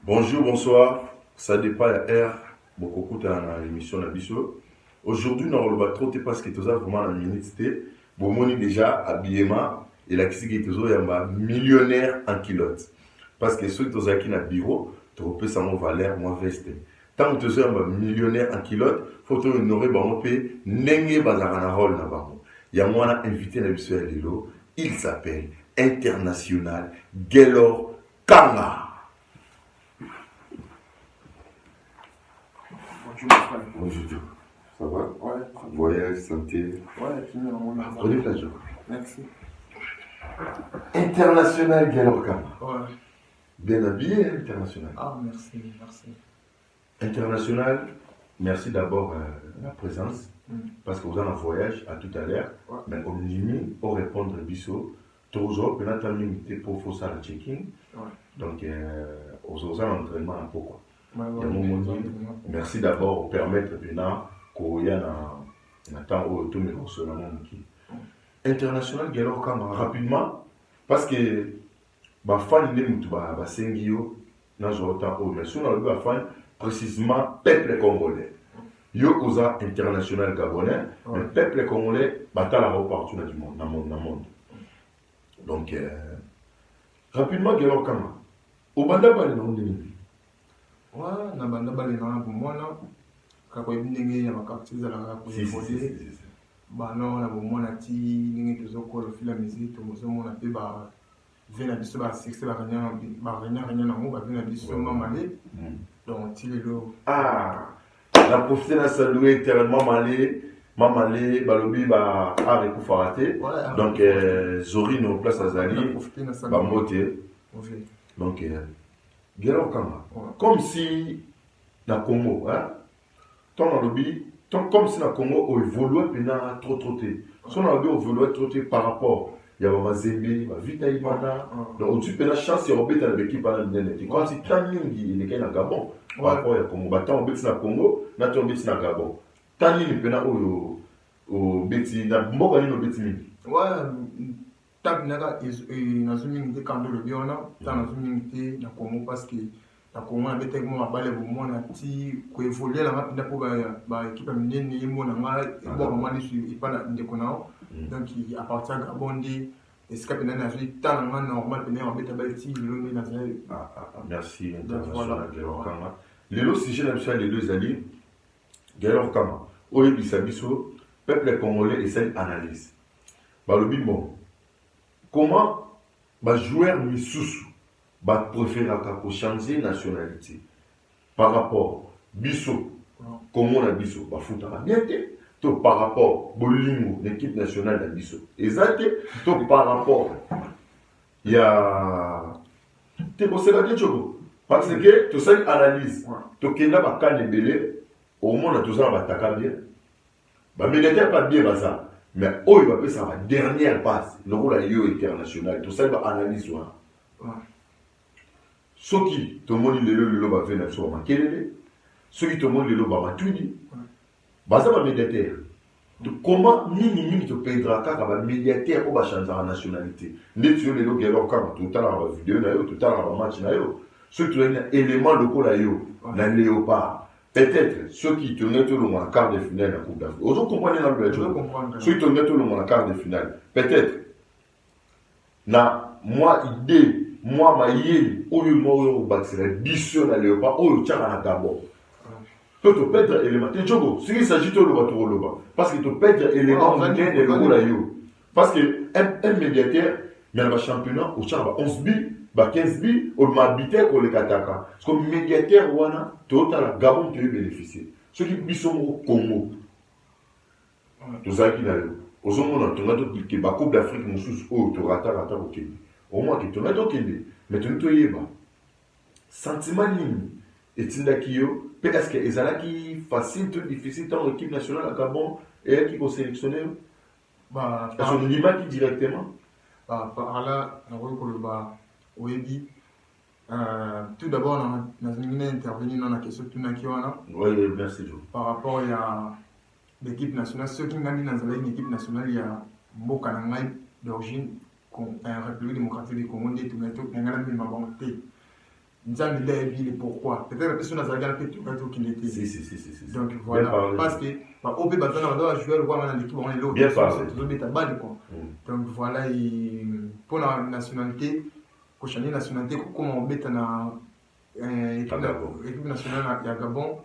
Bonjour, bonsoir, ça dépend R, beaucoup dans l'émission Nabiso. Aujourd'hui, nous allons trop parce que tout ça vraiment la minute bon moni déjà habillement et la qui est toujours millionnaire en culotte. Parce que ceux qui sont qui na bureau, tu peux savoir valeur moins veste. Tant que tu es millionnaire en culotte, faut que tu honorer bon paix n'engue bazarana rôle na bamo. Il y a moi invité na biso ya lelo, il s'appelle International Gaylor Kanga. Bonjour. Ça va? Ouais. Voyage, santé. Ouais, fini en Prenez place. Merci. International Gaylor Kanga. Ouais. Bien habillé, hein, international. Ah, merci, merci. International, merci d'abord la présence. Parce que vous avez un voyage à tout à l'heure. Ouais. Mais au minimum, pour répondre à Bisso, toujours, pendant que tu pour faire le check-in. Ouais. Donc, vous avez un entraînement à pourquoi. Ouais, merci d'abord pour permettre maintenant qu'on y a un temps où tout le monde International Gaylor Kanga rapidement parce que les fans de Sengio n'a pas mais si on a fan précisément peuple congolais. Yo osa international gabonais, mais peuple congolais batala partout dans le monde. Donc rapidement Gaylor Kanga. Au Bandaba les noms ouais, na banda bali na bomona ka ko ibindenge ya makakti za la ko fodé ba no na bomona ti ningi tozoko le fila musique to mozomona pe ba vena biso ba 6 ba kanya na mo ba vena biso mamale donc ti lelo la profité na saluer tellement mamale balobi ba avec Koufarate donc Zori no place azali ba moté donc Gaylor Kanga. Comme si na Congo, hein? Comme si na Congo on évolue pendant trop. Si on a évolué trop par rapport, il y a Mazembe, Vita Imana, donc tu peux la chance de remettre avec l'équipe à l'année. Comme si Tanning il est na Gabon par rapport à Congo. Battant au Beti na Congo, na ton Beti na Gabon. Tanning pena au Beti na Mboka ni no Beti ni. Ouais. Tant naka nazumingite kando le biona tant nazumingite na Congo parce que na Congo na bete mo mabale bomona ti ko évoluer la mapinda po ba équipe minene yimo na nga bo mama ni ipana ndeko nao donc il appartient à Gabondi et ce capitaine na vie tant na normal pena ba bete ba ti le na merci international Gaylor Kanga. Le sujet là les deux alliés Gaylor Kanga oye bisabiso peuple congolais et cette analyse ba le bon. Comment les joueurs Missoussou préfèrent changer de nationalité par rapport à Bissot, comment on a Bissot, bien par rapport à Bolingo, l'équipe nationale de Bissot. Exact, par rapport il y a parce que tu sais analyse, tu sais que au moins tu sais bien, militaire pas bien ça. Mais oh, il va faire sa dernière passe, le rôle à l'UE international, tout ça, il va analyser. Ceux qui te montrent le va faire sur ma kelele, ceux qui te montrent le va ma tuidi, baza ma médiateur. Comment ni te payera car va médiateur pour changer la nationalité. Ne tu le Gaylor Kanga tout à l'heure la vidéo na yo, tout à l'heure match na yo. Ceux qui ont un élément local à yo, la léopard. Peut-être ceux qui tournaient tout le monde en quart de finale de la Coupe d'Afrique. Aujourd'hui, comprenez la ceux qui tournaient tout le monde en quart de finale. Peut-être. Moi, idée, moi, ma yé, où il m'a eu battu, la mission à léopard, où il tient à d'abord. Tu peux perdre élément. S'il s'agit de l'eau, parce que tu peux perdre élément de l'eau. Parce qu'un médiateur, il y a un championnat, au champ, 11 billes. 15 billes, on m'habitait au Lekataka. Parce que le médiateur, tout à la Gabon, tu veux bénéficier. Ceux qui sont au Congo, tout ça qui n'a pas. Au moins, tu as dit que la Coupe d'Afrique, tu as au Kenya. Au moins, tu as dit au Kenya. Mais tu n'as pas. Sentiment ligne. Et tu n'as pas. Est-ce que les gens qui facile, tout difficile, dans l'équipe nationale à Gabon, et qui vont sélectionner parce qu'on n'y va qui directement. Par là, on va oui, tout d'abord, nous avons intervenu dans la question de Tunakiwana. Oui, merci Joe. Par rapport à l'équipe nationale. Ceux qui ont dans une équipe nationale, il y a beaucoup d'origine République démocratique du Congo, il y a même ma volonté. Nzambi l'a dit pourquoi. Peut-être que personne n'a regardé tout qu'il était. Si. Donc voilà. Parce que, au pays, on doit jouer le roi dans l'équipe, on est là. Bien parlé. Donc voilà, pour la nationalité, prochaine nationalité, comment on bête dans l'équipe nationale à Gabon,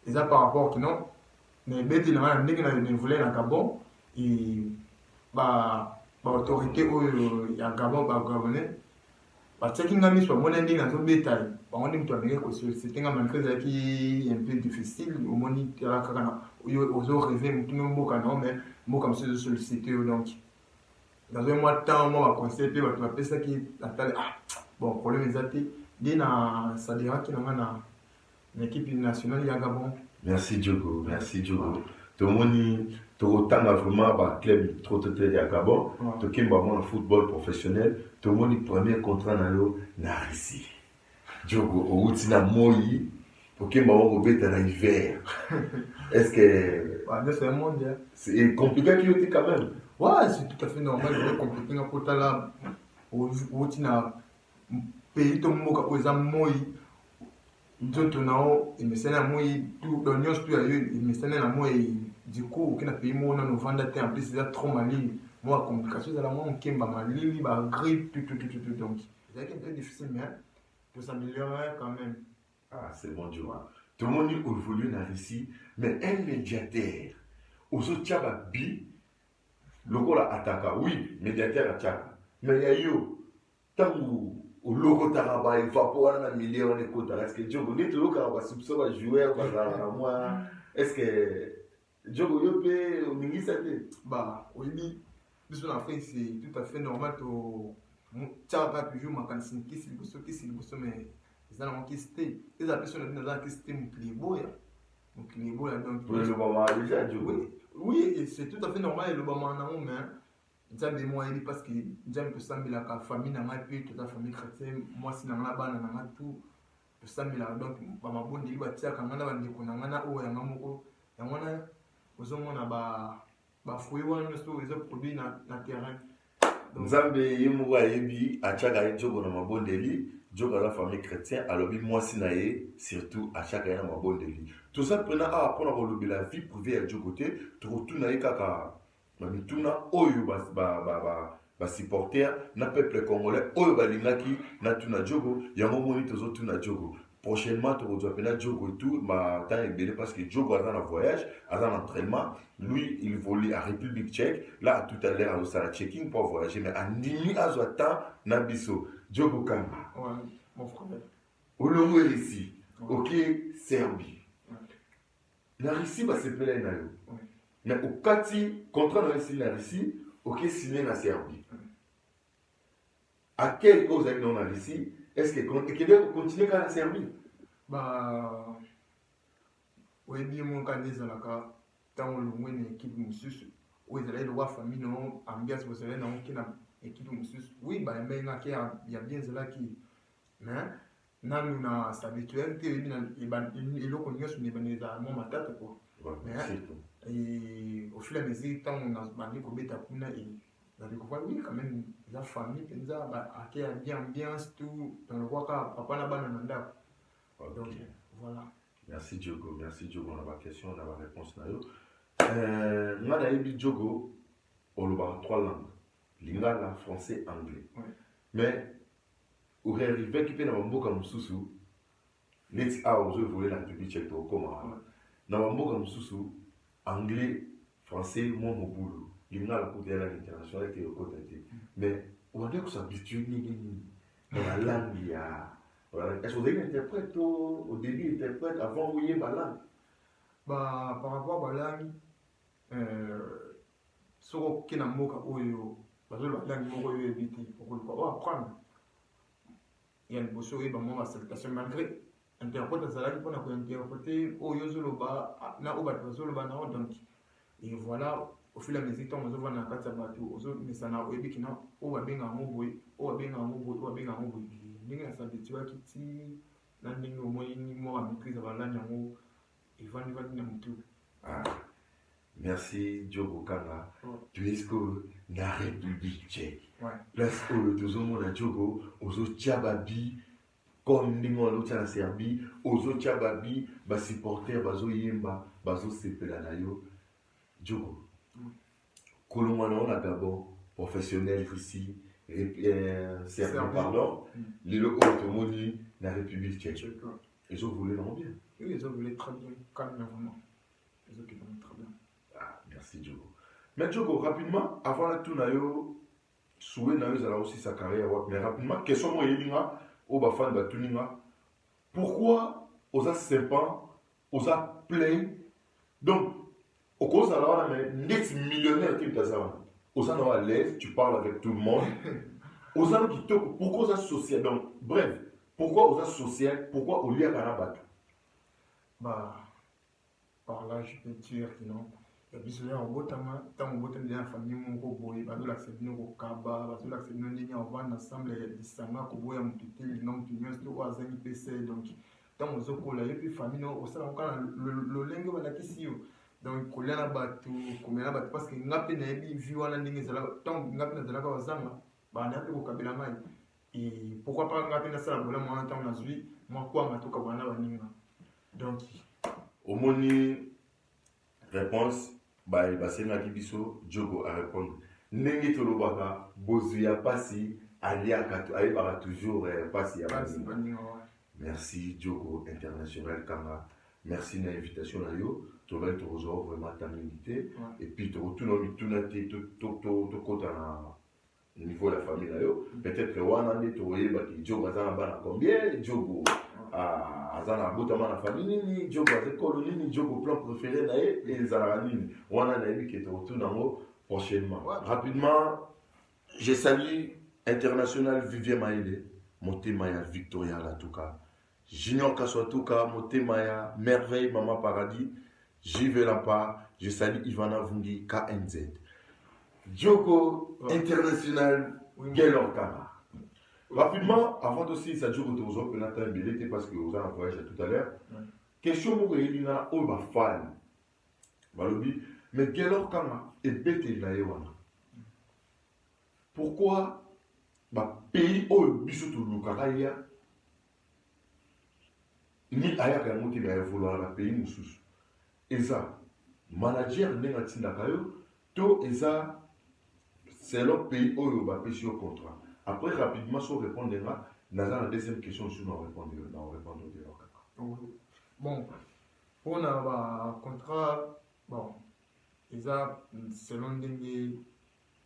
et ça par rapport que non, mais bête il y a des volets à Gabon, et l'autorité à Gabon, Gabonais. Parce que nous sommes en train de faire des détails. On est en train de faire des malgré qui est un peu difficile. Au moins, aux autres rêves, nous avons mais moi comme ça, je sollicite. Donc, dans un mois de temps, on va concevoir, on va appeler ça qui est bon, le problème est que ça dira qu'il y a une équipe nationale, il y a Gabon. Merci Diogo, merci Diogo. Tout le monde, tout le vraiment, un club trop à Gabon, tout le monde football professionnel, tout le monde premier contrat dans la Russie. Diogo, au Outina Moyi, pour qu'il m'a dans l'hiver. Est-ce que. C'est un monde. C'est compliqué qu'il y ait quand même. Ouais, c'est tout à fait normal. C'est compliqué pour là. Au Outina, pays tout le monde qui est Moyi. D'autres nao imesema moi tout l'union tout a eu imesema na moi du coup aucun pays moi on nous vend en plus c'est trop malin moi complication c'est la moi on kemba malili ba grippe tout donc c'est un peu difficile mais pour s'améliorer quand même. Ah c'est bon Dieu. Tout le monde évolue dans ici mais un médiateur aux autres tchaba bi le goal attaque oui médiateur attaque mais il y a yo tant au logo taraba il faut pas avoir un million de quotas est-ce que Diogo n'est toujours qu'à voir si ça va jouer moi est-ce que Diogo yo peut au mingi ça oui bisous en fait c'est tout à fait normal to tchaba toujours ma quand c'est qui c'est mais c'est là qui c'était les personnes dans qui c'était mon clibo donc pour le moment déjà Diogo oui c'est tout à fait normal le moment non mais Nzambe moi il parce que Nzambe peut sambela ka famille na ngai puis toute la famille chrétienne moi si na nga bana na nga tout peut sambela donc ba mabondi ba tia ka ngana ba ndiko na ngana o ya ngamoko ya ngana ozomona ba fruit wana so les produits na terrain Nzambe yimuwa yebi achaka Diogo na mabondeli Diogo la famille chrétienne alors moi si na ye surtout achaka na mabondeli tout ça prenant à apprendre la vie privée à Diogo te to retourna kaka Mituna oyo ba supporter na peuple congolais oyo balingaki na tuna Diogo yango moni tozo tuna Diogo prochainement tu reçois pena Diogo et tout ma temps est belé parce que Diogo a un voyage a un entraînement lui il vole à République tchèque là tout à l'heure à la checking pour voyager mais en nimi azo temps na biso Diogo Kamba ouais mon frère olongo ici OK Serbie la Russie va se plaindre na yo mais au Kati, contrat de la Russie, ok, signé la Serbie. À quelle cause avec la Russie est-ce que Québec continue avec la Serbie? Oui, bien, mon candidat, là, tant on loin une équipe mususu, où ils allaient le voir famille, non, ambiance, vous savez, non, qui n'a équipe mususu. Oui, bah, mais il y a bien cela qui. Mais, nous, na s'habituel, il y a l'eau sur les bannières à mon matate, quoi. Et au fil et à mesure, quand on a demandé qu'on bête à Kuna, et on a découvert, oui, quand même, la famille, qui a bien ambiance, tout, dans le roi, papa n'a pas d'anda. Donc, voilà. Merci Diogo, on a ma question, on a ma réponse. Moi, j'ai Diogo, on parle 3 langues, lingala, français, anglais. Mais, au réel, qui peut avoir un mot comme Soussou, let's out, je voulais la République tchèque, comment dans un mot comme Soussou, anglais, français, moi, mon boulot. Il y a la côté internationale qui est au côté. Mais on a que s'habituer dans la langue, il y a. Est-ce que vous avez interprète au début, interprète avant vous ayez ma langue? Par rapport à la langue, sur aucun mot parce que la langue mot éviter pour apprendre. Il y a une bossure et ma salutation malgré. Interprète ça là pour interpréter au yozoloba na oba yozoloba na donc et voilà au fil et à mesure on va na kata bateau ozo misana oyebi kina oba benga ngoboy ninga sa bitua kiti na ningo moyi ni mo a maîtrise ba la nyango et va na mutu Merci Diogo Kanga. Tu es ce que la République tchèque. Place où tous les monde à Diogo, aux autres Tchababi, comme nous l'autre la Serbie, aux autres Tchababi, bas supporters, bazo yemba, bazo sepelanayo. Diogo. Kolomano na Gabon, professionnel ici, Serbie, pardon, les locaux automobiles, la République tchèque. Ils ont voulu leur bien. Oui, ils ont voulu très bien, calmement. Ils ont voulu très bien. Ah, merci Diogo. Mais Diogo, rapidement, avant la tournée, souhait Nayo Zala aussi sa carrière, mais rapidement, question moi Yelinga, au Bafan Batuninga, pourquoi aux a 5 ans, aux a plein, donc, au cause de la mais net millionnaire qui est à aux a à l'aise, tu parles avec tout le monde, aux a qui te, pourquoi aux a social, donc, bref, pourquoi aux a social, pourquoi au lieu à Karabat? Bah, par là, je peux dire que non. Et puis, souvent, au bout de la famille, mon boy, bah, nous l'acceptons au Kaba, bah, nous l'acceptons en van ensemble, et Sanga, Kobo, et Mouté, le nom du Nios, tout à Zani PC, donc, dans mon zoko, là, et puis, famille, au sein, le lingue, voilà, qui s'y donc, il y a parce que n'a pas vu voilà ndenge zala tant n'a pas zala ka wazanga ba na pe ko kabela mai et pourquoi pas n'a pas ça bola moi tant na zui moi quoi ma to ka bana baninga donc au moni réponse bah c'est na kibiso Diogo à répondre ndenge to lobaka bozuya pasi alia kato aibara toujours pasi ya baninga. Merci Diogo international Kanga. Merci de l'invitation à yo. Tu vas te rejoindre vraiment ta unité. Et puis tu retournes tout au niveau de la famille là yo. Peut-être que one année tu voyais bah Diogo azana bana combien Diogo azana botama la famille ni Diogo azana coloni ni Diogo plan préféré là et zala nini. One année qui te retourne en prochainement. Rapidement, je salue international Vivien Maïle, Montemaya Victoria là tout cas. Junior Kaswatuka, Motemaya, Merveille, Maman Paradis, J.V. Lampa, je salue Ivana Vungi, KNZ. Diogo, international, Gaylor Kama. Rapidement, avant aussi, ça Diogo Tozo, que Nathan Belete, parce que vous en avez voyagé tout à l'heure. Question, vous voyez, il y a un fan. Mais Gaylor Kama est bête de la Ewana. Pourquoi, pays où Bissoutou Lukaraya, ni ayaka yango na évoluer na pays mususu eza manager ndenge atindaka yo to eza selon pays oyo bapesi yo contrat après rapidement so répondre naza na deuxième question sur na répondre de leur kaka bon pour na contrat bon eza selon ndenge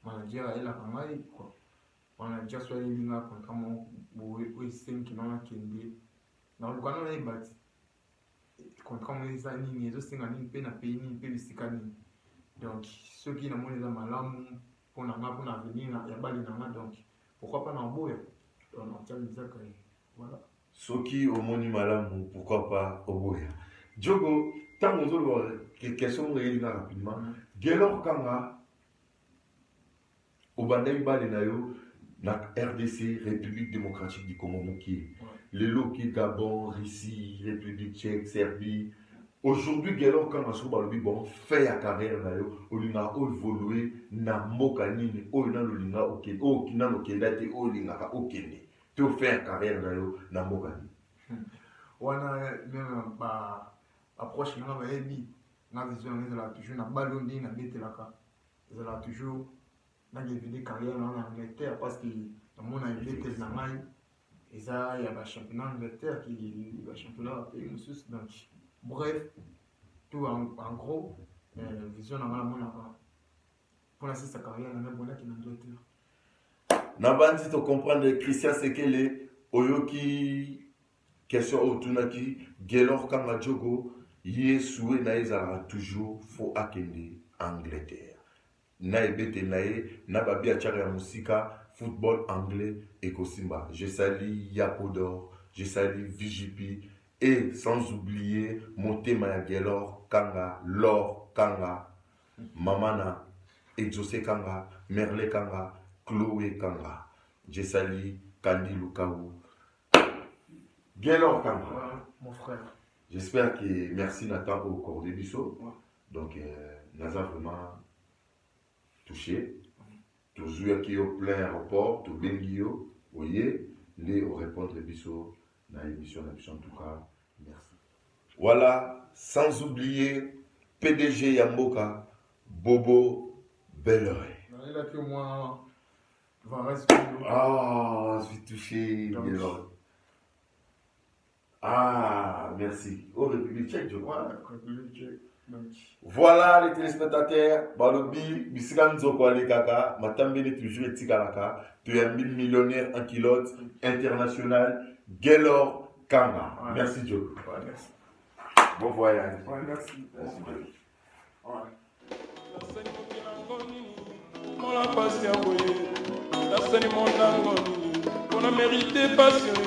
manager ayelaka ngai quoi manager so ayelinga contrat mo boye 5 na kende na lukana na ebati contrat mo eza nini ezosenga nini mpe na pays nini mpe bisika nini donc soki namoni eza malamu mpona nga mpona avenir ya bali na nga donc pourquoi pas na oboya natia misaka voilà soki omoni malamu pourquoi pas oboya Diogo ntango ozoloba question oyelinga rapidement Gaylor Kanga obandaki bale na yo na RDC, République démocratique du Congo Moki. Les Loki, Gabon, Russie, République tchèque, Serbie. Aujourd'hui, Gaylor Kanga Balobi bon fait la carrière na yo, olinga évoluer na mboka nini, na lolinga okende, kina lokenda te olinga ka okende. Tu fait la carrière na yo na mboka nini. Wana même ba approche nga ba yebi, na vision nga toujours na balondi na betelaka. Ezala toujours na des carrière en Angleterre parce que mon Angleterre na mai eza ya ba championnat Angleterre qui ba championnat pays mususu donc bref tout en gros vision na mala mona pour la sa carrière na bona qui na Angleterre na bandi to comprendre Christian Sekele oyoki question otunaki Gaylor Kanga Diogo Yesoué na ezala toujours faut akende Angleterre na ebete nae na babi achara ya musika football anglais et Kosimba. Je salue Yapodor, je salue VGP et sans oublier Motema Gaylor Kanga, Laure Kanga, Mamana, Exaucé Kanga, Merle Kanga, Chloé Kanga. Je salue Kandi Lukaou. Gaylor Kanga. Mon frère. J'espère que merci Nathan au corps de Bissot. Donc, nous avons vraiment touché. Tous ceux qui ont plein aéroport, tous les gens, vous voyez, les répondre dans l'émission en tout cas. Merci. Voilà, sans oublier PDG Yamboka, Bobo Belleray. Il a que moi, ah, je suis touché. Ah, merci. Au République tchèque, je crois. République tchèque. Voilà les téléspectateurs, Balobi, Bissigan Zoko Alekaka, Matambele toujours et Tikalaka, tu es un millionnaire en kilote international, Gaylor Kanga. Ouais. Merci Joe. Ouais, merci. Bon voyage. Ouais, merci. Merci Joe. On a mérité passion.